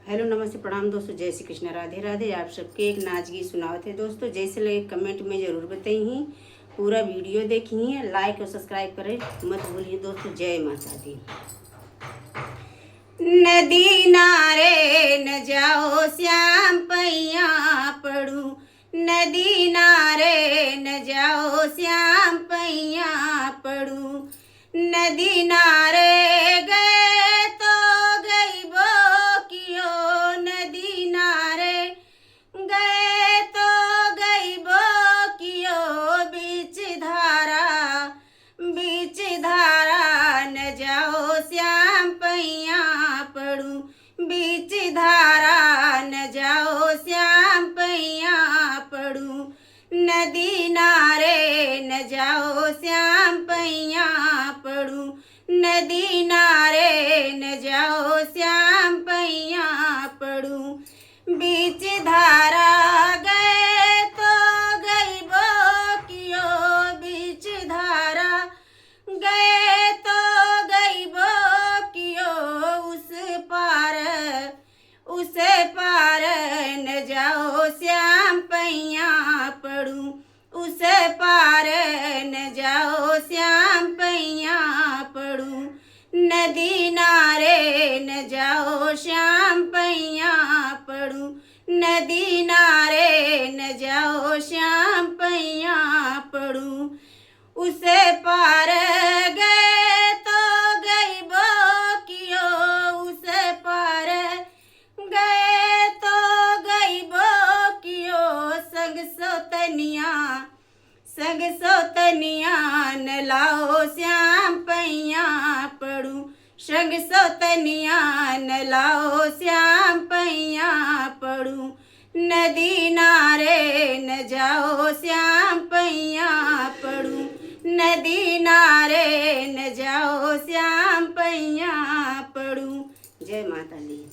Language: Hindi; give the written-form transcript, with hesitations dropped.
हेलो नमस्ते प्रणाम दोस्तों, जय श्री कृष्ण, राधे राधे। आप सबके एक नाच गीत सुनावत है दोस्तों। जैसे लगे कमेंट में ज़रूर बताइए, पूरा वीडियो देखिए, लाइक और सब्सक्राइब करें मत भूलिए दोस्तों। जय माता दी। नदी नारे न जाओ श्याम पैया पड़ू, नदी नारे न जाओ श्याम पैया पड़ू। नदी नारे गए तो गई बो कियो, नदी नारे गए तो गई बो कियो। बीच धारा न जाओ श्याम पैया पड़ू, बीच धारा न जाओ श्याम पैया पड़ू। नदी नारे न जाओ श्याम पैया पड़ू, नदी नारे न जाओ श्याम पैया पड़ू। बीच धारा गए तो गई बो कियो, बीच धारा गए तो गई बो कियो। उस पार न जाओ श्याम पैया पड़ू, उस पार न जाओ श्याम पैया पड़ू। नदी नारे न जाओ श्याम पैया पड़ू, नदी नारे न जाओ श्याम पैया पड़ू। उस पार गए तो गई बो कियो, उस पार गए तो गई बो कियो। संग सोतनिया न लाओ श्याम पैया पड़ू, संग सोतनिया न लाओ श्याम पैया पड़ू। नदी नारे न जाओ श्याम पैया पड़ू, नदी नारे न जाओ श्याम पैया पड़ू। जय माता दी।